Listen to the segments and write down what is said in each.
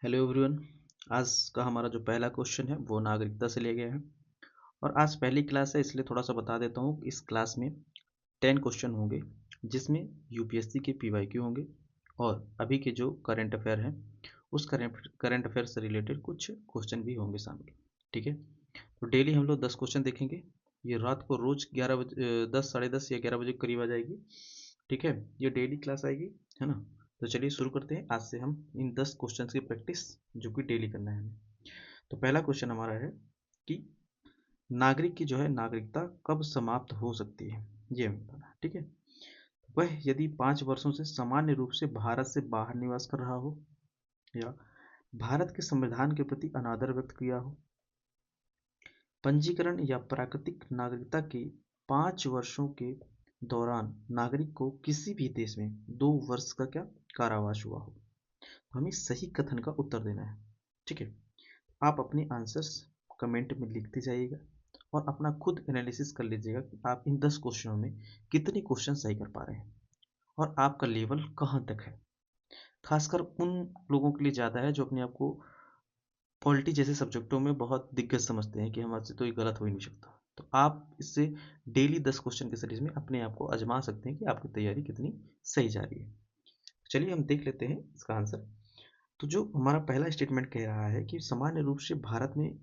Hello everyone. आज का हमारा जो पहला क्वेश्चन है वो नागरिकता से लिया गया है। और आज पहली क्लास है इसलिए थोड़ा सा बता देता हूँ। इस क्लास में 10 क्वेश्चन होंगे जिसमें यूपीएससी के पीवाईक्यू होंगे और अभी के जो करंट अफेयर हैं उस करंट अफेयर से रिलेटेड कुछ क्वेश्चन भी होंगे शामिल। ठीक है, तो डेली हम लोग 10 क्वेश्चन देखेंगे। ये रात को रोज 11 बजे 10 साढ़े 10 या 11 बजे के करीब आ जाएगी। ठीक है, ये डेली क्लास आएगी, है ना। तो चलिए शुरू करते हैं। आज से हम इन 10 क्वेश्चंस की प्रैक्टिस जो कि डेली करना है हमें। तो पहला क्वेश्चन हमारा है कि नागरिक की जो है नागरिकता कब समाप्त हो सकती है, ये हमें बताना है। ठीक है, वह यदि 5 वर्षों से सामान्य रूप से भारत से बाहर निवास कर रहा हो या भारत के संविधान के प्रति अनादर व्यक्त किया हो, पंजीकरण या प्राकृतिक नागरिकता के 5 वर्षों के दौरान नागरिक को किसी भी देश में 2 वर्ष का क्या कारावास हुआ हो। हमें सही कथन का उत्तर देना है। ठीक है, आप अपने आंसर्स कमेंट में लिखते जाइएगा और अपना खुद एनालिसिस कर लीजिएगा कि आप इन 10 क्वेश्चनों में कितने क्वेश्चन सही कर पा रहे हैं और आपका लेवल कहाँ तक है। खासकर उन लोगों के लिए ज़्यादा है जो अपने आप को पॉलिटी जैसे सब्जेक्टों में बहुत दिग्गज समझते हैं कि हमारे तो ये गलत हो ही नहीं सकता। तो आप इससे डेली 10 क्वेश्चन के सीरीज में अपने आप को आजमा सकते हैं कि आपकी तैयारी कितनी सही जा रही है। चलिए हम देख लेते हैं इसका आंसर। तो जो हमारा पहला स्टेटमेंट कह रहा है कि सामान्य रूप से भारत में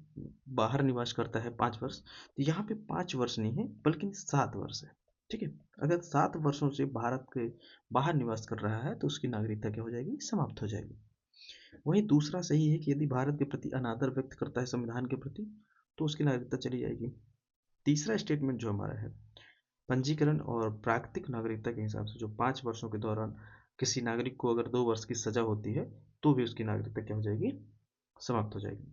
बाहर निवास करता है 5 वर्ष, तो यहाँ पे 5 वर्ष नहीं है बल्कि 7 वर्ष है। ठीक है, अगर 7 वर्षों से भारत के बाहर निवास कर रहा है तो उसकी नागरिकता क्या हो जाएगी, समाप्त हो जाएगी। वहीं दूसरा सही है कि यदि भारत के प्रति अनादर व्यक्त करता है संविधान के प्रति तो उसकी नागरिकता चली जाएगी। तीसरा स्टेटमेंट जो हमारा है, पंजीकरण और प्राकृतिक नागरिकता के हिसाब से जो 5 वर्षों के दौरान किसी नागरिक को अगर 2 वर्ष की सजा होती है तो भी उसकी नागरिकता क्या हो जाएगी, समाप्त हो जाएगी।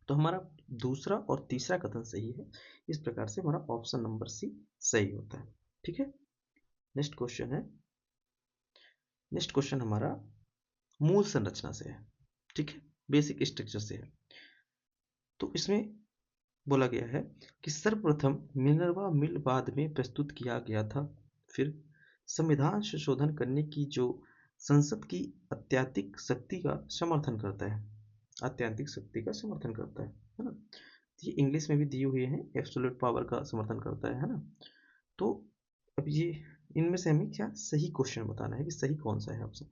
तो हमारा दूसरा और तीसरा कथन सही है। इस प्रकार से हमारा ऑप्शन नंबर सी सही होता है। ठीक है, नेक्स्ट क्वेश्चन है। नेक्स्ट क्वेश्चन हमारा मूल संरचना से है। ठीक है, बेसिक स्ट्रक्चर से है। तो इसमें बोला गया है कि सर्वप्रथम मिनर्वा मिल बाद में प्रस्तुत किया गया था। फिर संविधान संशोधन करने की जो संसद की अत्यधिक शक्ति का समर्थन करता है, अत्यधिक शक्ति का समर्थन करता है ना। ये इंग्लिश में भी दिए हुए हैं, एब्सोल्यूट पावर का समर्थन करता है ना। तो अब ये इनमें से हमें क्या सही क्वेश्चन बताना है कि सही कौन सा है ऑप्शन।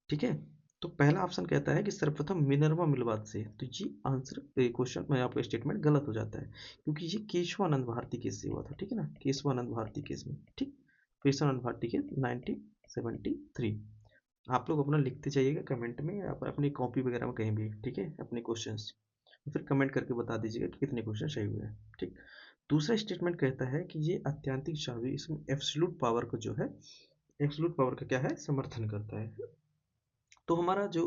ठीक है, तो पहला ऑप्शन कहता है कि सर्वप्रथम मिनर्वा मिलवात से, तो ये आंसर क्वेश्चन में आपका स्टेटमेंट गलत हो जाता है क्योंकि ये केशवानंद भारती केस से हुआ था। ठीक है ना, केशवानंद भारती केस में। ठीक, केशवानंद भारती केस 1973। आप लोग अपना लिखते जाइएगा कमेंट में या अपनी कॉपी वगैरह में कहीं भी। ठीक है, अपने क्वेश्चंस फिर कमेंट करके बता दीजिएगा कि कितने क्वेश्चन सही हुए हैं। ठीक, दूसरा स्टेटमेंट कहता है कि ये अत्यंतिक चाबी इसमें एब्सोल्यूट पावर को जो है, एब्सोल्यूट पावर का क्या है, समर्थन करता है। तो हमारा जो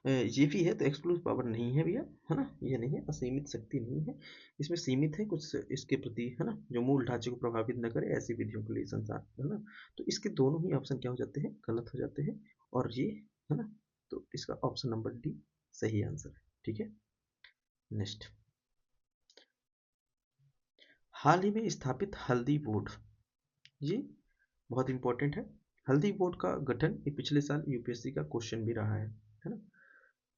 ये भी है तो एक्सक्लूसिव पावर नहीं है भैया, है ना। ये नहीं है, असीमित शक्ति नहीं है। इसमें सीमित है कुछ इसके प्रति, है ना, जो मूल ढांचे को प्रभावित न करे ऐसी विधियों के लिए संसार, है ना। तो इसके दोनों ही ऑप्शन क्या हो जाते हैं, गलत हो जाते हैं। और ये, है ना, तो इसका ऑप्शन नंबर डी सही आंसर है। ठीक है, नेक्स्ट, हाल ही में स्थापित हल्दी बोर्ड, ये बहुत इंपॉर्टेंट है। हल्दी बोर्ड का गठन ये पिछले साल यूपीएससी का क्वेश्चन भी रहा है ना।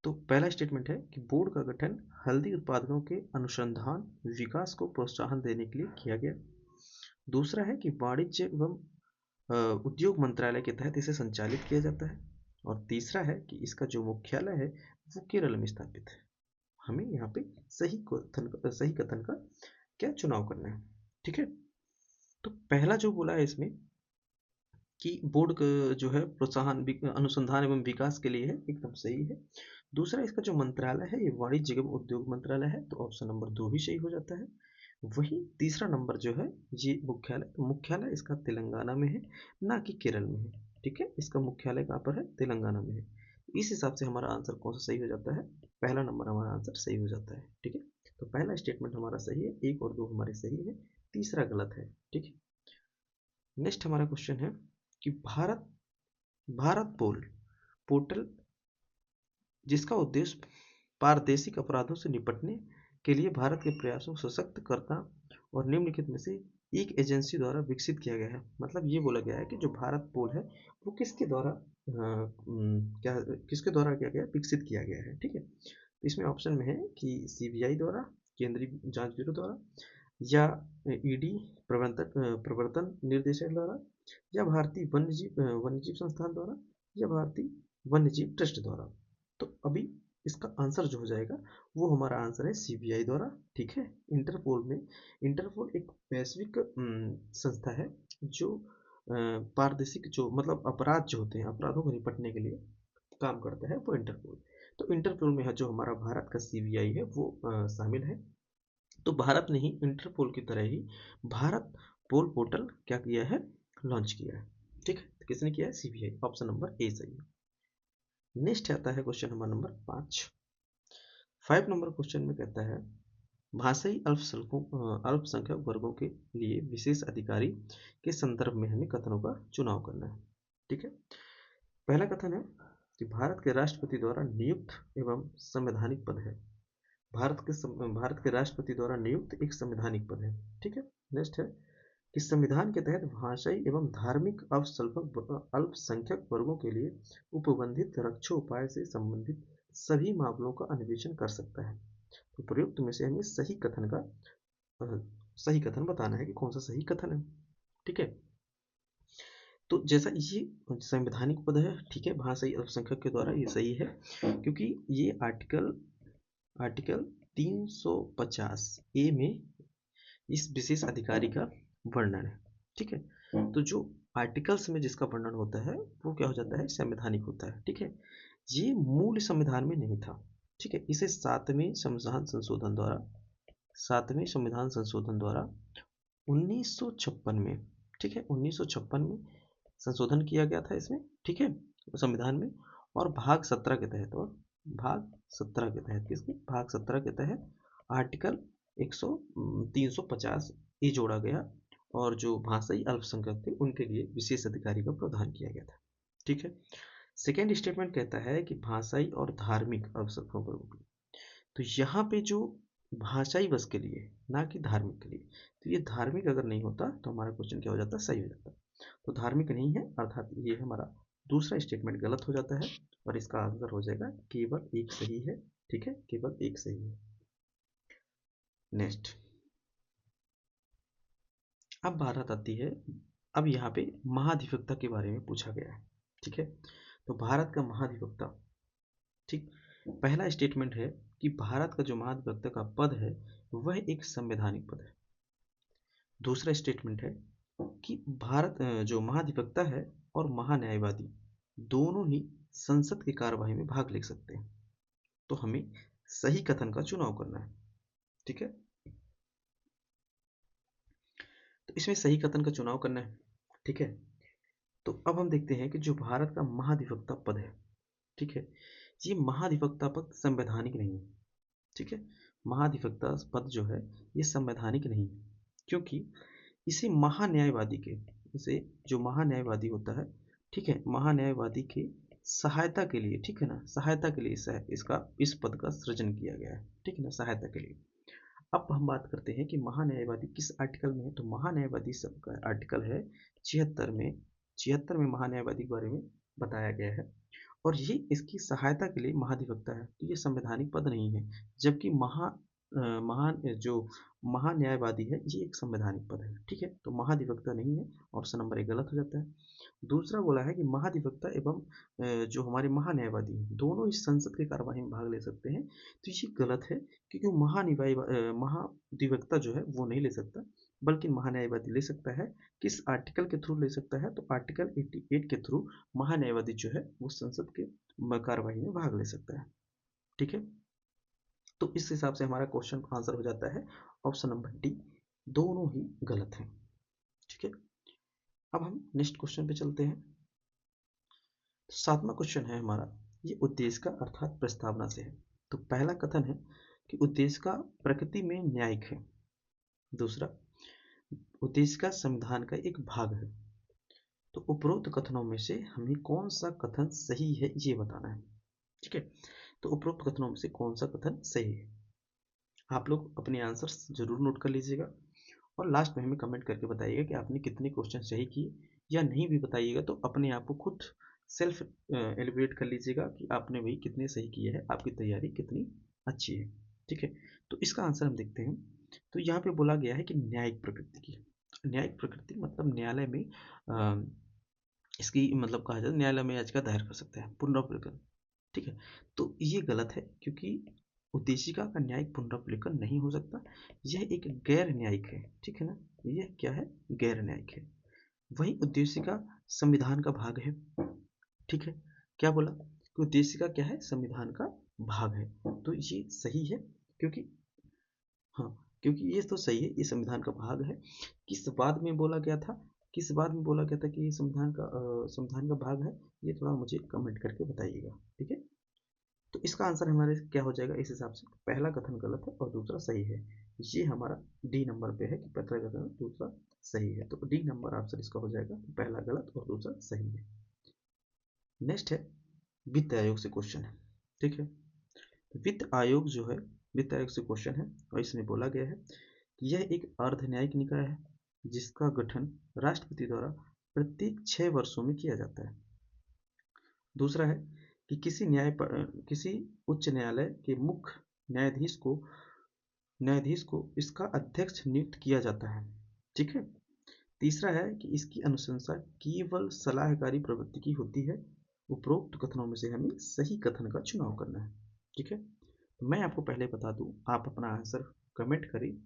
तो पहला स्टेटमेंट है कि बोर्ड का गठन हल्दी उत्पादनों के अनुसंधान विकास को प्रोत्साहन देने के लिए किया गया। दूसरा है कि वाणिज्य एवं उद्योग मंत्रालय के तहत इसे संचालित किया जाता है। और तीसरा है कि इसका जो मुख्यालय है वो केरल में स्थापित है। हमें यहाँ पे सही कथन का क्या चुनाव करना है। ठीक है, तो पहला जो बोला है इसमें कि बोर्ड जो है प्रोत्साहन अनुसंधान एवं विकास के लिए है, एकदम सही है। दूसरा इसका जो मंत्रालय है ये वाणिज्य एवं उद्योग मंत्रालय है, तो ऑप्शन नंबर 2 भी सही हो जाता है। वही तीसरा नंबर जो है ये मुख्यालय, तो मुख्यालय इसका तेलंगाना में है, ना कि केरल में है। ठीक है, इसका मुख्यालय कहाँ पर है, तेलंगाना में है। इस हिसाब से हमारा आंसर कौन सा सही हो जाता है, पहला नंबर हमारा आंसर सही हो जाता है। ठीक है, तो पहला स्टेटमेंट हमारा सही है, 1 और 2 हमारे सही है, तीसरा गलत है। ठीक है, नेक्स्ट हमारा क्वेश्चन है कि भारत भारत पोर्टल जिसका उद्देश्य पारदेशिक अपराधों से निपटने के लिए भारत के प्रयासों को सशक्त करना और निम्नलिखित में से एक एजेंसी द्वारा विकसित किया गया है। मतलब ये बोला गया है कि जो भारत पोल है वो किसके द्वारा क्या किसके द्वारा किया गया, विकसित किया गया है। ठीक है, तो इसमें ऑप्शन में है कि सीबीआई द्वारा, केंद्रीय जांच ब्यूरो द्वारा, या ईडी प्रवर्तन निर्देशालय द्वारा, या भारतीय वन्यजीव संस्थान द्वारा, या भारतीय वन्यजीव ट्रस्ट द्वारा। तो अभी इसका आंसर जो हो जाएगा वो हमारा आंसर है सीबीआई द्वारा। ठीक है, इंटरपोल एक वैश्विक संस्था है जो पारदर्शिक, जो मतलब अपराध जो होते हैं, अपराधों को निपटने के लिए काम करता है, वो इंटरपोल। तो इंटरपोल में है जो हमारा भारत का सीबीआई है वो शामिल है। तो भारत ने ही इंटरपोल की तरह ही भारत पोल पोर्टल क्या किया है, लॉन्च किया है। ठीक है, तो किसने किया है, सीबीआई। ऑप्शन नंबर ए सही है। नेक्स्ट आता है क्वेश्चन नंबर 5 नंबर क्वेश्चन में कहता है भाषाई अल्पसंख्यक वर्गों के लिए विशेष अधिकारी के संदर्भ में हमें कथनों का चुनाव करना है। ठीक है, पहला कथन है कि भारत के राष्ट्रपति द्वारा नियुक्त एवं संवैधानिक पद है। भारत के राष्ट्रपति द्वारा नियुक्त एक संवैधानिक पद है। ठीक है, नेक्स्ट है कि संविधान के तहत भाषाई एवं धार्मिक अल्पसंख्यक वर्गों के लिए उपबंधित रक्षोपाय से संबंधित सभी मामलों का अन्वेषण कर सकता है। तो प्रयुक्त में से हमें सही कथन बताना है कि कौन सा सही कथन है। ठीक है, तो जैसा ये संवैधानिक पद है, ठीक है, भाषाई अल्पसंख्यक के द्वारा, ये सही है क्योंकि ये आर्टिकल 350 ए में इस विशेष अधिकारी का वर्णन है। ठीक है, तो जो आर्टिकल्स में जिसका वर्णन होता है वो क्या हो जाता है, संवैधानिक होता है। ठीक है, ये मूल संविधान में नहीं था। ठीक है, इसे सातवें संविधान संशोधन द्वारा 1956 में, ठीक है, 1956 में संशोधन किया गया था इसमें। ठीक है, संविधान में, और भाग 17 के तहत आर्टिकल 350 ए जोड़ा गया, और जो भाषाई अल्पसंख्यक थे उनके लिए विशेष अधिकारी का प्रावधान किया गया था। ठीक है, सेकेंड स्टेटमेंट कहता है कि भाषाई और धार्मिक अल्पसंख्यकों पर, तो यहाँ पे जो भाषाई बस के लिए, ना कि धार्मिक के लिए, तो ये धार्मिक अगर नहीं होता तो हमारा क्वेश्चन क्या हो जाता, सही हो जाता। तो धार्मिक नहीं है, अर्थात ये हमारा दूसरा स्टेटमेंट गलत हो जाता है, और इसका आंसर हो जाएगा केवल एक सही है। ठीक है, केवल एक सही है। नेक्स्ट, अब बात आती है, अब यहाँ पे महाधिवक्ता के बारे में पूछा गया है। ठीक है, तो भारत का महाधिवक्ता, ठीक, पहला स्टेटमेंट है कि भारत का जो महाधिवक्ता का पद है वह एक संवैधानिक पद है। दूसरा स्टेटमेंट है कि भारत जो महाधिवक्ता है और महान्यायवादी दोनों ही संसद की कार्यवाही में भाग ले सकते हैं। तो हमें सही कथन का चुनाव करना है। ठीक है, तो इसमें सही कथन का चुनाव करना है। ठीक है, तो अब हम देखते हैं कि जो भारत का महाधिवक्ता पद है, ठीक है, ये महाधिवक्ता पद संवैधानिक नहीं है। ठीक है, महाधिवक्ता पद जो है ये संवैधानिक नहीं है, क्योंकि इसे महान्यायवादी के, इसे जो महान्यायवादी होता है, ठीक है, महान्यायवादी के सहायता के लिए, ठीक है ना, सहायता के लिए इस पद का सृजन किया गया है। ठीक है ना, सहायता के लिए। अब हम बात करते हैं कि महान्यायवादी किस आर्टिकल में है, तो महान्यायवादी सबका आर्टिकल है 76 में। 76 में महान्यायवादी के बारे में बताया गया है, और ये इसकी सहायता के लिए महाधिवक्ता है। तो ये संवैधानिक पद नहीं है, जबकि महान जो महान्यायवादी है ये एक संवैधानिक पद है। ठीक है, तो महाधिवक्ता नहीं है, ऑप्शन नंबर 1 गलत हो जाता है। दूसरा बोला है कि महाधिवक्ता एवं जो हमारे महान्यायवादी हैं दोनों इस संसद की कार्यवाही में भाग ले सकते हैं। तो ये गलत है, क्योंकि महाधिवक्ता जो है वो नहीं ले सकता, बल्कि महान्यायवादी ले सकता है। किस आर्टिकल के थ्रू ले सकता है, तो आर्टिकल 88 के थ्रू महान्यायवादी जो है वो संसद के कार्यवाही में भाग ले सकता है। ठीक है, तो इस हिसाब से हमारा क्वेश्चन आंसर हो जाता है ऑप्शन नंबर डी, दोनों ही गलत हैं। ठीक है, अब हम नेक्स्ट क्वेश्चन पे चलते हैं। तो 7वां क्वेश्चन है हमारा, ये उद्देश्य का अर्थात प्रस्तावना से है। तो पहला कथन है कि उद्देश्य का प्रकृति में न्यायिक है। दूसरा, उद्देश्य का संविधान का एक भाग है। तो उपरोक्त कथनों में से हमें कौन सा कथन सही है ये बताना है। ठीक है, तो उपरोक्त कथनों में से कौन सा कथन सही है, आप लोग अपने आंसर्स जरूर नोट कर लीजिएगा, और लास्ट में हमें कमेंट करके बताइएगा कि आपने कितने क्वेश्चन सही किए, या नहीं भी बताइएगा तो अपने आप को खुद सेल्फ एलिब्रेट कर लीजिएगा कि आपने वही कितने सही किए हैं, आपकी तैयारी कितनी अच्छी है। ठीक है, तो इसका आंसर हम देखते हैं। तो यहाँ पे बोला गया है कि न्यायिक प्रकृति की, न्यायिक प्रकृति मतलब न्यायालय में इसकी मतलब कहा जाए न्यायालय में याचिका दायर कर सकते हैं, पुनरावलोकन। ठीक है, तो ये गलत है क्योंकि उद्देशिका का न्यायिक पुनरावलोकन नहीं हो सकता, यह एक गैर न्यायिक है। ठीक है ना, यह क्या है, गैर न्यायिक है। वही उद्देशिका संविधान का भाग है। ठीक है, क्या बोला कि उद्देशिका क्या है, संविधान का भाग है, तो ये सही है क्योंकि हाँ, क्योंकि ये तो सही है, ये संविधान का भाग है। किस बाद में बोला गया था, किस बाद में बोला गया था कि ये संविधान का भाग है, ये थोड़ा मुझे कमेंट करके बताइएगा। ठीक है, तो इसका आंसर हमारे क्या हो जाएगा इस हिसाब से, पहला कथन गलत है और दूसरा सही है। ये हमारा डी नंबर पे है कि पहला कथन दूसरा सही है, तो डी नंबर आंसर इसका हो जाएगा, पहला गलत और दूसरा सही है। नेक्स्ट है वित्त आयोग से क्वेश्चन है। ठीक है, वित्त आयोग जो है, वित्त आयोग से क्वेश्चन है और इसमें बोला गया है कि यह एक अर्ध न्यायिक निकाय है जिसका गठन राष्ट्रपति द्वारा प्रत्येक 6 वर्षों में किया जाता है। दूसरा है कि किसी उच्च न्यायालय के मुख्य न्यायाधीश को इसका अध्यक्ष नियुक्त किया जाता है। ठीक है, तीसरा है कि इसकी अनुशंसा केवल सलाहकारी प्रवृत्ति की होती है। उपरोक्त कथनों में से हमें सही कथन का चुनाव करना है। ठीक है, तो मैं आपको पहले बता दूं, आप अपना आंसर कमेंट करें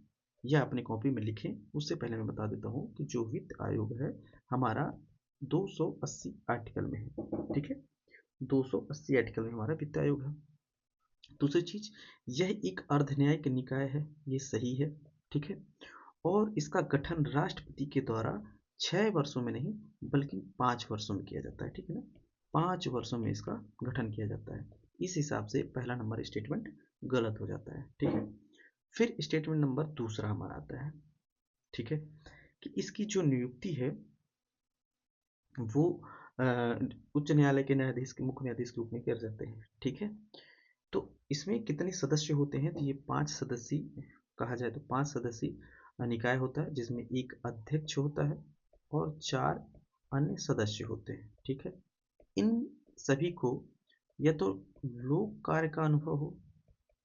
या अपनी कॉपी में लिखें। उससे पहले मैं बता देता हूं कि जो वित्त आयोग है हमारा 280 आर्टिकल में है। ठीक है, 280 आर्टिकल में हमारा वित्त आयोग है। दूसरी चीज, यह एक अर्धन्यायिक निकाय है, ये सही है। ठीक है, और इसका गठन राष्ट्रपति के द्वारा 6 वर्षों में नहीं बल्कि 5 वर्षों में किया जाता है। ठीक है ना, 5 वर्षों में इसका गठन किया जाता है। इस हिसाब से पहला नंबर स्टेटमेंट गलत हो जाता है। ठीक है, फिर स्टेटमेंट नंबर दूसरा हमारा आता है। ठीक है, कि इसकी जो नियुक्ति है वो उच्च न्यायालय के न्यायाधीश के मुख्य न्यायाधीश के रूप में कर जाते हैं। ठीक है, तो इसमें कितने सदस्य होते हैं, तो ये 5 सदस्यीय कहा जाए तो 5 सदस्यीय निकाय होता है जिसमें एक अध्यक्ष होता है और 4 अन्य सदस्य होते हैं। ठीक है, इन सभी को या तो लोक कार्य का अनुभव हो,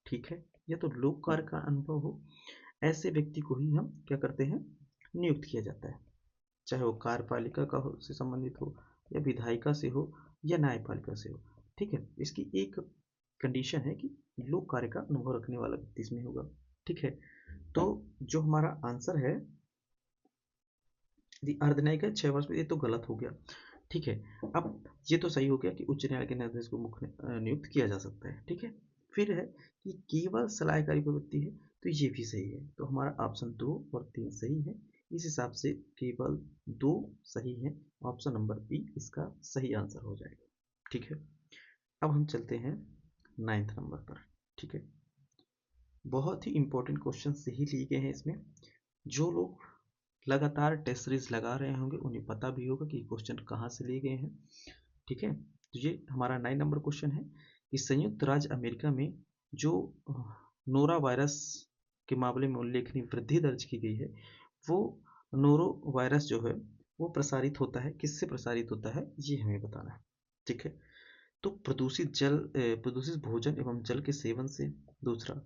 ठीक है, या तो लोक कार्य का अनुभव हो, ऐसे व्यक्ति को ही हम क्या करते हैं, नियुक्त किया जाता है, चाहे वो कार्यपालिका का हो से संबंधित हो या विधायिका से हो या न्यायपालिका से हो। ठीक है, इसकी एक कंडीशन है कि लोक कार्य का अनुभव रखने वाला व्यक्ति इसमें होगा। ठीक है, तो जो हमारा आंसर है अर्धन्यायिक है 6 वर्ष में, ये तो गलत हो गया। ठीक है, अब ये तो सही हो गया कि उच्च न्यायालय के न्यायाधीश को मुख्य नियुक्त किया जा सकता है। ठीक है, फिर है कि केवल सलाहकारी प्रवृत्ति है, तो ये भी सही है, तो हमारा ऑप्शन 2 और 3 सही है। इस हिसाब से केवल 2 सही है, ऑप्शन नंबर बी इसका सही आंसर हो जाएगा। ठीक है, अब हम चलते हैं 9th नंबर पर। ठीक है, बहुत ही इंपॉर्टेंट क्वेश्चन यही लिए गए हैं इसमें। जो लोग लगातार टेस्ट सीरीज लगा रहे होंगे उन्हें पता भी होगा कि क्वेश्चन कहाँ से लिए गए हैं। ठीक है, तो ये हमारा 9 नंबर क्वेश्चन है कि संयुक्त राज्य अमेरिका में जो नोरा वायरस के मामले में उल्लेखनीय वृद्धि दर्ज की गई है, वो नोरो वायरस जो है वो प्रसारित होता है, किससे प्रसारित होता है ये हमें बताना है। ठीक है, तो प्रदूषित भोजन एवं जल के सेवन से, दूसरा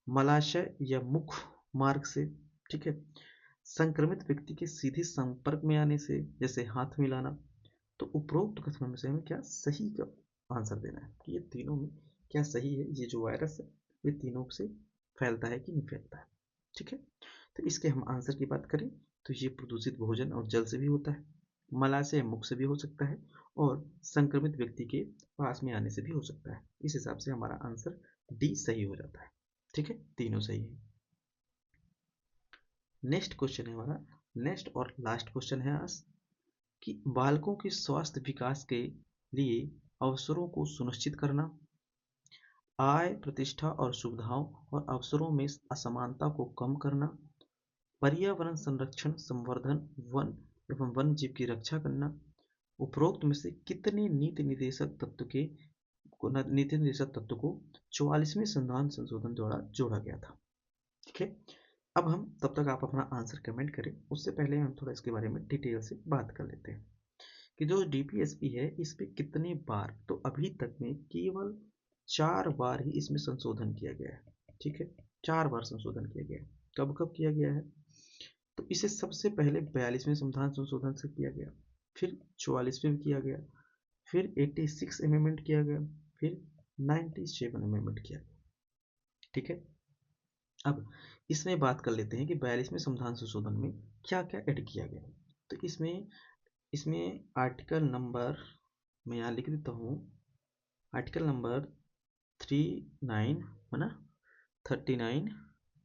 मलाशय या मुख मार्ग से, ठीक है, संक्रमित व्यक्ति के सीधे संपर्क में आने से, जैसे हाथ मिलाना। तो उपरोक्त कथनों में से हमें क्या सही का आंसर देना है कि ये तीनों में क्या सही है, ये जो वायरस है ये तीनों से फैलता है कि नहीं फैलता है। ठीक है, तो इसके हम आंसर की बात करें तो ये प्रदूषित भोजन और जल से भी होता है, मलाशय मुख से भी हो सकता है और संक्रमित व्यक्ति के पास में आने से भी हो सकता है। इस हिसाब से हमारा आंसर डी सही हो जाता है। ठीक है, तीनों सही है। नेक्स्ट क्वेश्चन है हमारा, नेक्स्ट और लास्ट क्वेश्चन है आज कि बालकों के स्वास्थ्य विकास के लिए अवसरों को सुनिश्चित करना, आय प्रतिष्ठा और सुविधाओं और अवसरों में असमानता को कम करना, पर्यावरण संरक्षण संवर्धन, वन एवं वन्य जीव की रक्षा करना। उपरोक्त में से कितने नीति निर्देशक तत्व को 44वें संविधान संशोधन द्वारा जोड़ा गया था। ठीक है, अब हम तब तक आप अपना आंसर कमेंट करें, उससे पहले हम थोड़ा इसके बारे में डिटेल से बात कर लेते हैं कि जो डीपीएसपी है इस पे कितने बार, तो अभी तक में केवल 4 बार ही इसमें संशोधन किया गया है। ठीक है, 4 बार संशोधन किया गया है। कब कब किया गया है? तो इसे सबसे पहले 42वें संविधान संशोधन से किया गया, फिर 44वें में किया गया, फिर 86 अमेंडमेंट किया गया, फिर 97 अमेंडमेंट किया गया। ठीक है, अब इसमें बात कर लेते हैं कि 42वें संविधान संशोधन में क्या क्या ऐड किया गया। तो इसमें इसमें आर्टिकल नंबर, मैं यहाँ लिख देता हूँ, आर्टिकल नंबर 39 है ना, 39,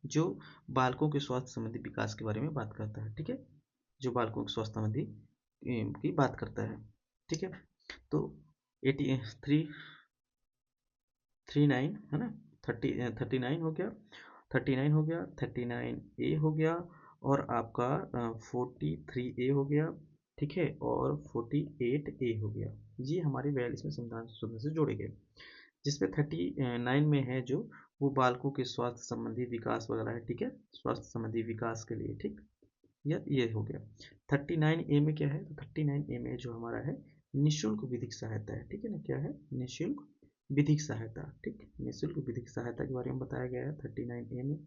जो बालकों के स्वास्थ्य संबंधी विकास के बारे में बात करता है। ठीक है, जो बालकों के स्वास्थ्य संबंधी की बात करता है। ठीक है, तो 39 है ना, 39 हो गया, 39 हो गया, 39A हो गया, और आपका 43A हो गया। ठीक है, और 48A हो गया। ये हमारे 42वें संविधान संशोधन से जोड़े गए, जिसमें 39 में है जो वो बालकों के स्वास्थ्य संबंधी विकास वगैरह है। ठीक है, स्वास्थ्य संबंधी विकास के लिए। ठीक, ये हो गया। 39A में क्या है? तो 39A में जो हमारा है निःशुल्क विधिक सहायता है। ठीक है ना, क्या है? निःशुल्क विधिक सहायता। ठीक, निःशुल्क विधिक सहायता के बारे में बताया गया है 39A में।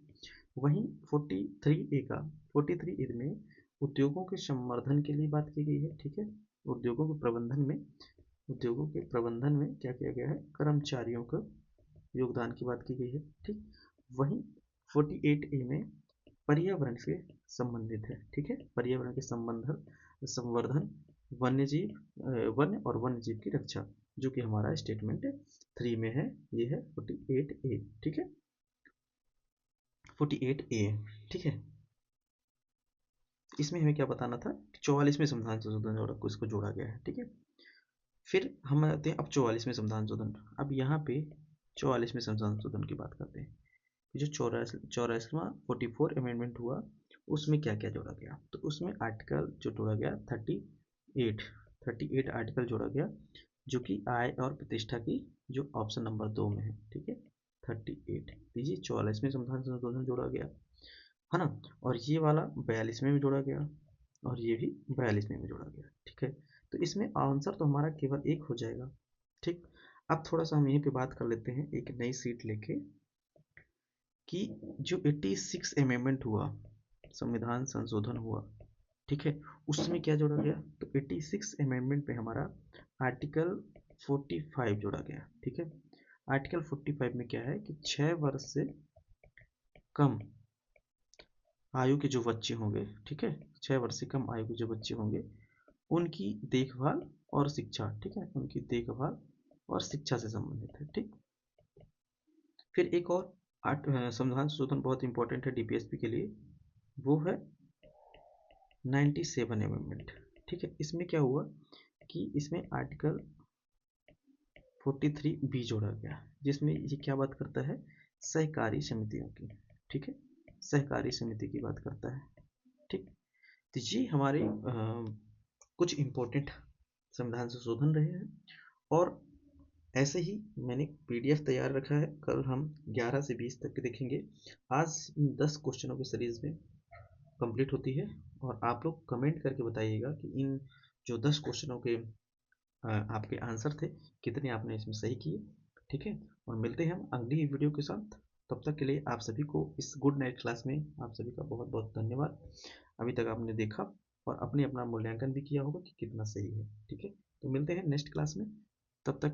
वहीं 43A का, 43A में उद्योगों के संवर्धन के लिए बात की गई है। ठीक है, उद्योगों के प्रबंधन में, उद्योगों के प्रबंधन में क्या किया गया है? कर्मचारियों का योगदान की बात की गई है। ठीक, वहीं 48A में पर्यावरण से संबंधित है। ठीक है, पर्यावरण के संवर्धन, वन्य जीव, वन्य और वन्य जीव की रक्षा, जो कि हमारा स्टेटमेंट 3 में है। ये है 48A। ठीक है, 48A। ठीक है, इसमें हमें क्या बताना था? 44वें संविधान संशोधन जोड़ा को इसको जोड़ा गया है। ठीक है, फिर हम आते हैं अब 44वें संविधान संशोधन। अब यहाँ पे 44वें संविधान संशोधन की बात करते हैं। जो 84वां 44 अमेंडमेंट हुआ, उसमें क्या क्या जोड़ा गया? तो उसमें आर्टिकल जो जोड़ा गया 38 आर्टिकल जोड़ा गया, जो कि आय और प्रतिष्ठा की, जो ऑप्शन नंबर 2 में है। ठीक है, 38 दीजिए, 44वें संविधान संशोधन जोड़ा गया है ना, और ये वाला 42वें में जोड़ा गया, और ये भी 42वें में जोड़ा गया। ठीक है, तो इसमें आंसर तो हमारा केवल एक हो जाएगा। ठीक, अब थोड़ा सा हम यहीं पे बात कर लेते हैं एक नई सीट लेके, कि जो 86 अमेंडमेंट हुआ, संविधान संशोधन हुआ, ठीक है, उसमें क्या जोड़ा गया? तो 86 अमेंडमेंट पे हमारा आर्टिकल 45 जोड़ा गया। ठीक है, आर्टिकल 45 में क्या है कि 6 वर्ष से कम आयु के जो बच्चे होंगे, ठीक है, 6 वर्ष से कम आयु के जो बच्चे होंगे, उनकी देखभाल और शिक्षा, ठीक है, उनकी देखभाल और शिक्षा से संबंधित है। ठीक, फिर एक और संविधान संशोधन बहुत इंपॉर्टेंट है डीपीएसपी के लिए, वो है 97 अमेंडमेंट। ठीक है, इसमें क्या हुआ कि इसमें आर्टिकल 43B जोड़ा गया, जिसमें ये क्या बात करता है? सहकारी समितियों की। ठीक है, सहकारी समिति की बात करता है। ठीक, तो ये हमारे कुछ इम्पोर्टेंट संविधान संशोधन रहे हैं, और ऐसे ही मैंने पीडीएफ तैयार रखा है, कल हम 11 से 20 तक देखेंगे। आज 10 क्वेश्चनों की सीरीज में कंप्लीट होती है, और आप लोग कमेंट करके बताइएगा कि इन जो 10 क्वेश्चनों के आपके आंसर थे, कितने आपने इसमें सही किए। ठीक है, और मिलते हैं हम अगली वीडियो के साथ। तब तक के लिए आप सभी को इस गुड नाइट क्लास में आप सभी का बहुत बहुत धन्यवाद। अभी तक आपने देखा और अपना मूल्यांकन भी किया होगा कि कितना सही है। ठीक है, तो मिलते हैं नेक्स्ट क्लास में, तब तक